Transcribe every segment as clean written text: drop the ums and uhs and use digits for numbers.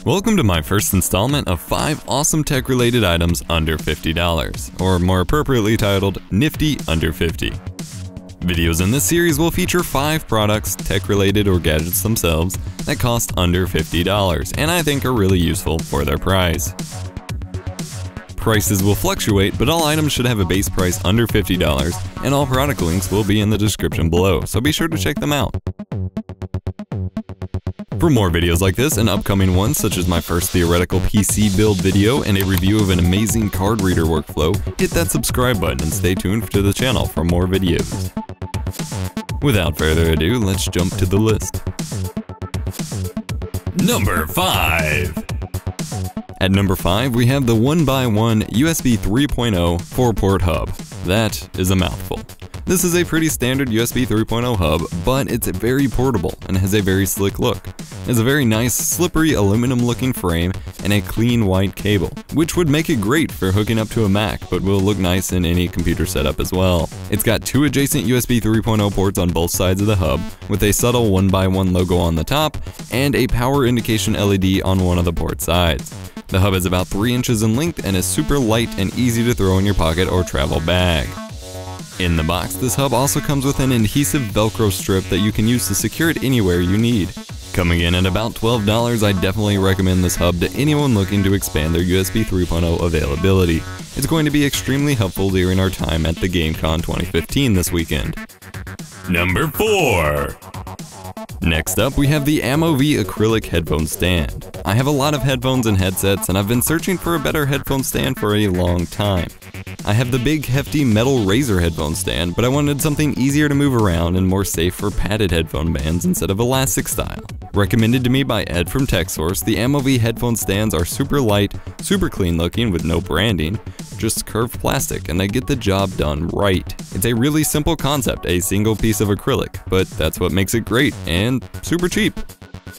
Welcome to my first installment of 5 awesome tech-related items under $50, or more appropriately titled, Nifty Under 50. Videos in this series will feature 5 products, tech-related or gadgets themselves, that cost under $50, and I think are really useful for their price. Prices will fluctuate, but all items should have a base price under $50, and all product links will be in the description below, so be sure to check them out. For more videos like this and upcoming ones such as my first theoretical PC build video and a review of an amazing card reader workflow, hit that subscribe button and stay tuned to the channel for more videos. Without further ado, let's jump to the list. Number 5. At number 5, we have the 1x1 USB 3.0 4-port hub. That is a mouthful. This is a pretty standard USB 3.0 hub, but it's very portable and has a very slick look. It has a very nice, slippery aluminum-looking frame and a clean white cable, which would make it great for hooking up to a Mac, but will look nice in any computer setup as well. It's got 2 adjacent USB 3.0 ports on both sides of the hub, with a subtle 1x1 logo on the top, and a power indication LED on one of the port sides. The hub is about 3 inches in length and is super light and easy to throw in your pocket or travel bag. In the box, this hub also comes with an adhesive Velcro strip that you can use to secure it anywhere you need. Coming in at about $12, I definitely recommend this hub to anyone looking to expand their USB 3.0 availability. It's going to be extremely helpful during our time at the GameCon 2015 this weekend. Number 4. Next up, we have the Mov Acrylic Headphone Stand. I have a lot of headphones and headsets, and I've been searching for a better headphone stand for a long time. I have the big, hefty metal Razer headphone stand, but I wanted something easier to move around and more safe for padded headphone bands instead of elastic style. Recommended to me by Ed from TechSource, the Mov headphone stands are super light, super clean looking with no branding, just curved plastic, and they get the job done right. It's a really simple concept, a single piece of acrylic, but that's what makes it great and super cheap.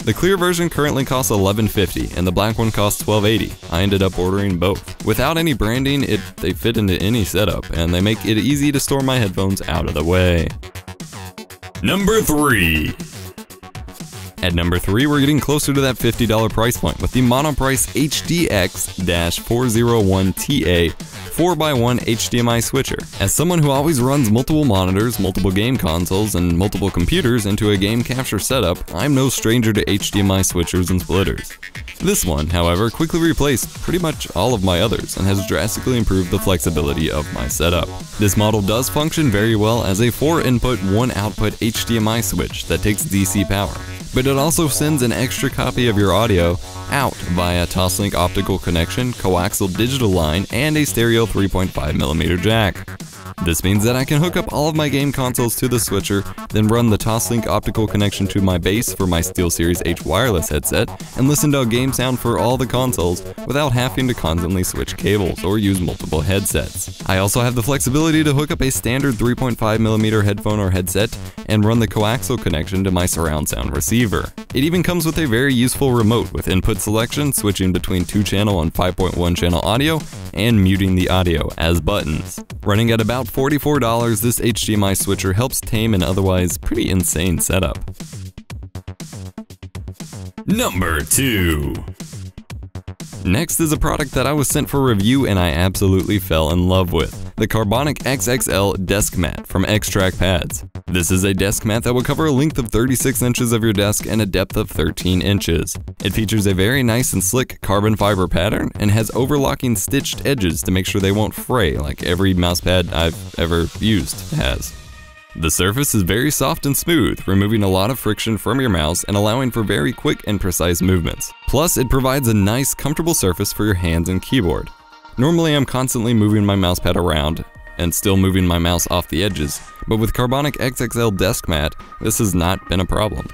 The clear version currently costs $11.50 and the black one costs $12.80. I ended up ordering both. Without any branding, they fit into any setup, and they make it easy to store my headphones out of the way. Number 3. At number 3, we're getting closer to that $50 price point with the Monoprice HDX Dash 401TA 4x1 HDMI switcher. As someone who always runs multiple monitors, multiple game consoles, and multiple computers into a game capture setup, I'm no stranger to HDMI switchers and splitters. This one, however, quickly replaced pretty much all of my others and has drastically improved the flexibility of my setup. This model does function very well as a 4-input, 1-output HDMI switch that takes DC power, but it also sends an extra copy of your audio out via Toslink optical connection, coaxial digital line, and a stereo 3.5mm jack. This means that I can hook up all of my game consoles to the switcher, then run the Toslink optical connection to my base for my SteelSeries H wireless headset, and listen to a game sound for all the consoles without having to constantly switch cables or use multiple headsets. I also have the flexibility to hook up a standard 3.5mm headphone or headset and run the coaxial connection to my surround sound receiver. It even comes with a very useful remote with input selection, switching between 2-channel and 5.1 channel audio, and muting the audio as buttons. Running at about $44, this HDMI switcher helps tame an otherwise pretty insane setup. Number 2. Next is a product that I was sent for review and I absolutely fell in love with, the Carbonic XXL Desk Mat from X-Track Pads. This is a desk mat that will cover a length of 36 inches of your desk and a depth of 13 inches. It features a very nice and slick carbon fiber pattern and has overlocking stitched edges to make sure they won't fray like every mousepad I've ever used has. The surface is very soft and smooth, removing a lot of friction from your mouse and allowing for very quick and precise movements. Plus, it provides a nice, comfortable surface for your hands and keyboard. Normally, I'm constantly moving my mousepad around and still moving my mouse off the edges, but with Carbonic XXL Desk Mat, this has not been a problem.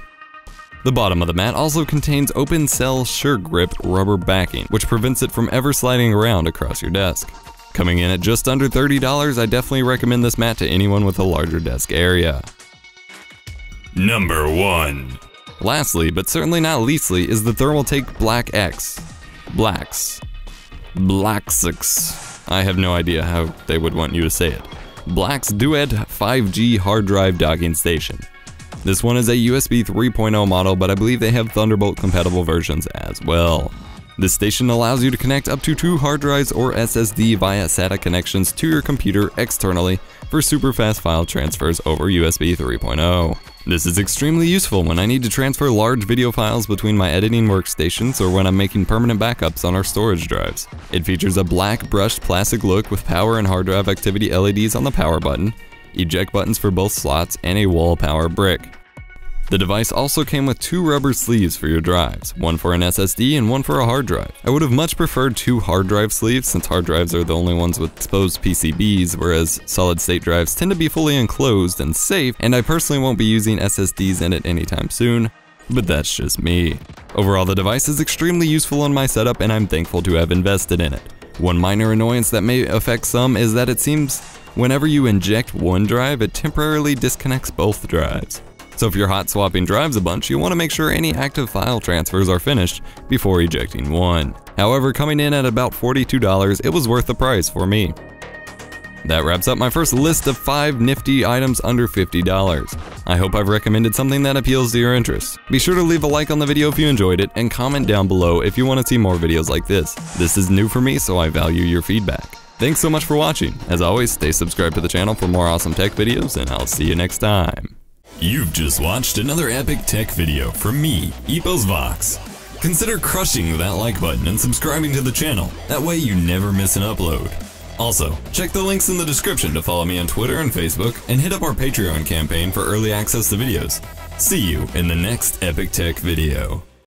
The bottom of the mat also contains open cell sure grip rubber backing, which prevents it from ever sliding around across your desk. Coming in at just under $30, I definitely recommend this mat to anyone with a larger desk area. Number 1. Lastly, but certainly not leastly, is the Thermaltake Black X. Black X. I have no idea how they would want you to say it. Black's Duet 5G hard drive docking station. This one is a USB 3.0 model, but I believe they have Thunderbolt compatible versions as well. This station allows you to connect up to 2 hard drives or SSD via SATA connections to your computer externally for super fast file transfers over USB 3.0. This is extremely useful when I need to transfer large video files between my editing workstations or when I'm making permanent backups on our storage drives. It features a black brushed plastic look with power and hard drive activity LEDs on the power button, eject buttons for both slots, and a wall power brick. The device also came with 2 rubber sleeves for your drives, one for an SSD and one for a hard drive. I would have much preferred 2 hard drive sleeves since hard drives are the only ones with exposed PCBs, whereas solid state drives tend to be fully enclosed and safe, and I personally won't be using SSDs in it anytime soon, but that's just me. Overall, the device is extremely useful in my setup and I'm thankful to have invested in it. One minor annoyance that may affect some is that it seems whenever you inject one drive, it temporarily disconnects both drives. So if you're hot swapping drives a bunch, you want to make sure any active file transfers are finished before ejecting one. However, coming in at about $42, it was worth the price for me. That wraps up my first list of 5 nifty items under $50. I hope I've recommended something that appeals to your interests. Be sure to leave a like on the video if you enjoyed it, and comment down below if you want to see more videos like this. This is new for me, so I value your feedback. Thanks so much for watching. As always, stay subscribed to the channel for more awesome tech videos, and I'll see you next time. You've just watched another epic tech video from me, EposVox. Consider crushing that like button and subscribing to the channel. That way you never miss an upload. Also, check the links in the description to follow me on Twitter and Facebook, and hit up our Patreon campaign for early access to videos. See you in the next epic tech video.